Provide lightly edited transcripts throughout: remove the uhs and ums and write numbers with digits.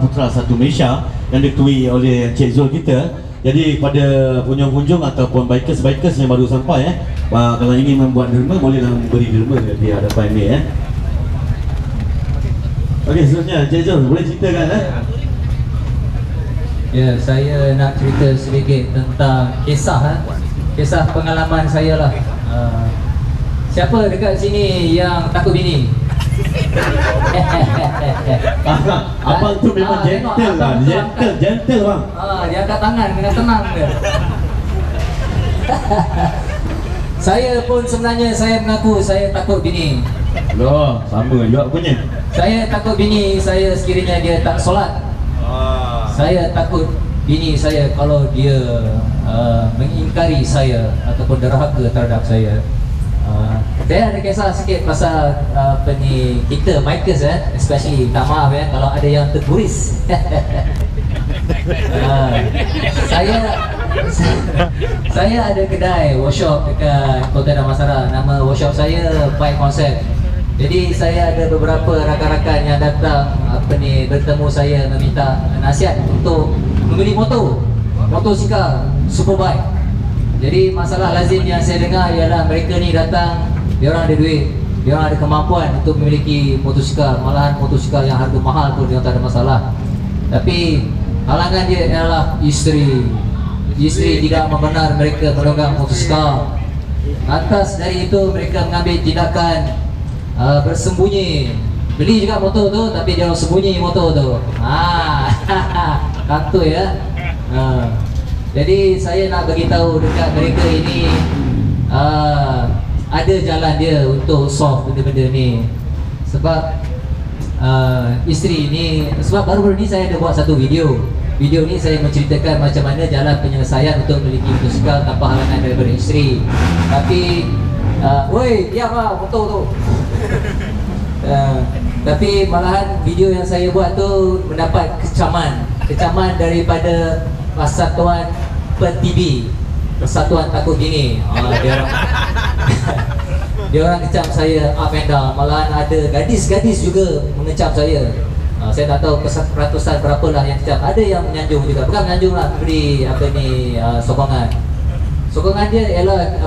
Putra Satu Malaysia yang diketuai oleh Cik Zul kita. Jadi pada pengunjung-pengunjung ataupun bikers yang baru sampai kalau ingin membuat derma, bolehlah beri derma di hadapan ni Okey, seterusnya Cik Zul boleh ceritakan Ya, saya nak cerita sedikit tentang kisah pengalaman saya lah. Siapa dekat sini yang takut bini? Abang tu memang gentle lah, gentle bang. Dia angkat tangan dengan tenang dia. Saya pun sebenarnya saya mengaku saya takut bini. Loh, sama juga punya. Saya takut bini saya sekiranya dia tak solat. Saya takut bini saya kalau dia mengingkari saya ataupun derhaka terhadap saya. Saya ada kisah sikit pasal kita bikers especially, tak maaf kalau ada yang terturis. Saya ada kedai workshop dekat Kota Damansara. Nama workshop saya Bike Concept. Jadi saya ada beberapa rakan-rakan yang datang bertemu saya meminta nasihat untuk membeli motosikal superbike. Jadi masalah lazim yang saya dengar ialah mereka ni datang, dia orang ada duit, dia orang ada kemampuan untuk memiliki motosikal, malahan motosikal yang harga mahal pun dia tak ada masalah. Tapi halangan dia ialah isteri tidak membenar mereka menunggang motosikal. Atas dari itu mereka mengambil tindakan bersembunyi, beli juga motor tu tapi dia orang sembunyi motor tu. Kantoi Jadi saya nak bagi tahu dekat mereka ini ada jalan dia untuk solve benda-benda ni. Sebab isteri ni, sebab baru-baru ni saya ada buat satu video ni saya menceritakan macam mana jalan penyelesaian untuk memiliki motosikal tanpa halangan daripada isteri. Tapi woi, diam lah motor tu. Tapi malahan video yang saya buat tu mendapat kecaman daripada Persatuan PTB, Persatuan Takut Bini. Dia orang kecam saya up and down. Malahan ada gadis-gadis juga mengecam saya. Saya tak tahu peratusan berapalah yang kecam. Ada yang menyanjung juga. Bukan menyanjung lah, beri sokongan. Sokongan dia ialah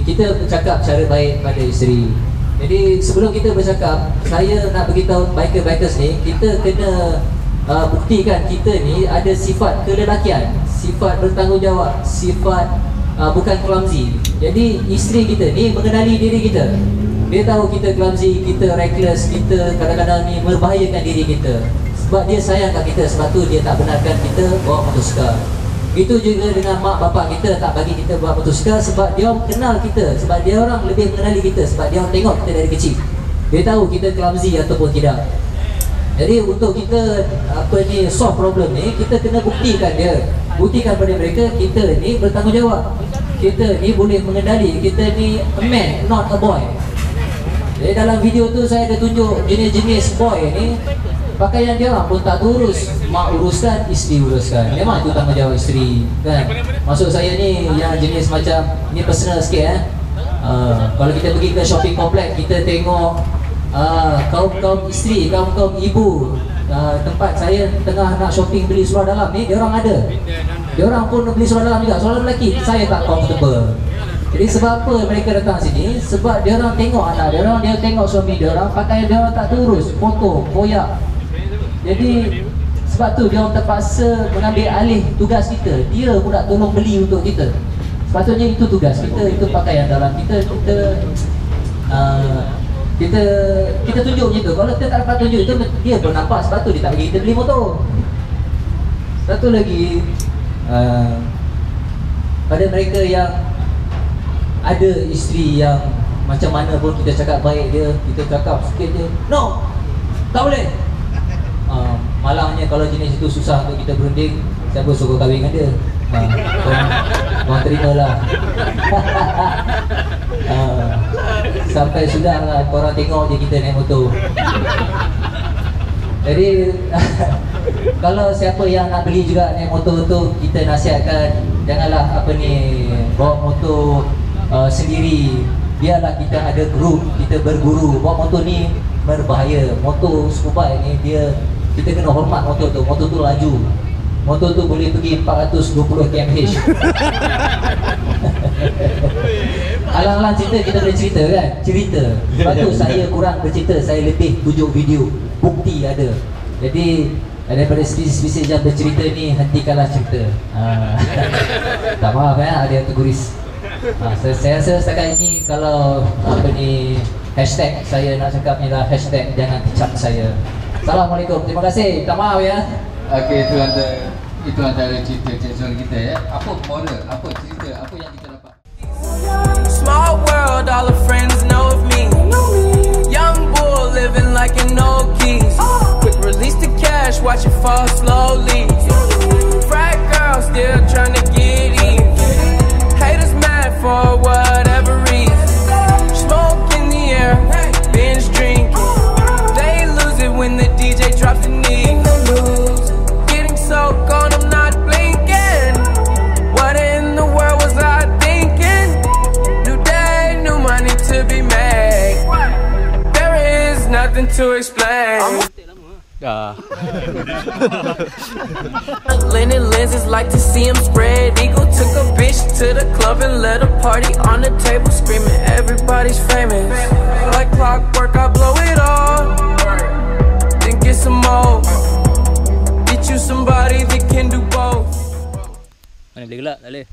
kita bercakap secara baik pada isteri. Jadi sebelum kita bercakap, saya nak beritahu bikers ni, kita kena buktikan kita ni ada sifat kelelakian, sifat bertanggungjawab, sifat bukan clumsy. Jadi isteri kita ni mengenali diri kita. Dia tahu kita clumsy, kita reckless, kita kadang-kadang ni membahayakan diri kita. Sebab dia sayang kat kita, sebab tu dia tak benarkan kita bawa motosikal. Itu juga dengan mak bapak kita tak bagi kita bawa motosikal, sebab dia orang kenal kita, sebab dia orang lebih mengenali kita, sebab dia orang tengok kita dari kecil. Dia tahu kita clumsy ataupun tidak. Jadi untuk kita solve problem ni, kita kena buktikan pada mereka kita ni bertanggungjawab, kita ni boleh mengendali, kita ni a man, not a boy. Jadi dalam video tu saya ada tunjuk jenis-jenis boy ni, pakaian dia orang pun tak urus, mak uruskan, isteri uruskan. Memang itu tanggungjawab isteri kan. Maksud saya ni yang jenis macam ni personal sikit kalau kita pergi ke shopping complex, kita tengok kaum isteri, kaum ibu, tempat saya tengah nak shopping beli seluar dalam ni, dia orang ada. Dia orang pun beli seluar dalam juga, seluar lelaki. Saya tak comfortable. Jadi sebab apa mereka datang sini? Sebab dia orang tengok anak dia orang, dia tengok suami dia orang, pakaian dia orang tak terurus, kotor, koyak. Jadi sebab tu dia orang terpaksa mengambil alih tugas kita. Dia pula tolong beli untuk kita. Sepatutnya itu tugas kita, itu pakaian dalam kita tunjuk macam tu. Kalau kita tak dapat tunjuk itu, dia pun nampak. Sebab tu dia tak bagi kita beli motor. Satu lagi, pada mereka yang ada isteri yang macam mana pun kita cakap baik dia, kita cakap sikit dia, no, tak boleh. Malangnya kalau jenis itu susah untuk kita berunding, siapa suruh kahwin dengan dia? Korang terimalah. Sampai sudah lah korang tengok je kita naik motor. Jadi kalau siapa yang nak beli juga naik motor tu, kita nasihatkan janganlah bawa motor sendiri. Biarlah kita ada group, kita berguru. Bawa motor ni berbahaya. Motor Superbike ni dia, kita kena hormat motor tu. Motor tu laju. Motor tu boleh pergi 420 km/h. Alang-alang cerita kita boleh cerita kan? Cerita. Lepas tu saya kurang bercerita, saya lebih tunjuk video. Bukti ada. Jadi daripada spesies yang bercerita ni, hentikanlah cerita. Tak maaf ada yang terguris. Saya rasa setakat ini kalau hashtag saya nak cakap ni lah, hashtag jangan kecap saya. Assalamualaikum, terima kasih. Tak maaf ya. Okey, itu antara cerita Cik Zul kita ya. Apa moral, apa cerita, apa yang kita dapat? Small world, all the friends know of me. Young bull living like an old geese. Quick release the cash, watch it fall slowly. Frat girl still trying to get in. Haters mad for whatever reason. Smoke in the air, binge drinking. They lose it when the DJ drops the knee. Getting so gone, I'm not blinking. What in the world was I thinking? New day, new money to be made. There is nothing to explain. Linen lenses like to see him spread eagle. Took a bitch to the club and let a party on the table, screaming everybody's famous. Like clockwork, I blow it all, then get some more. Get you somebody that can do both. Mana boleh gelak, tak boleh.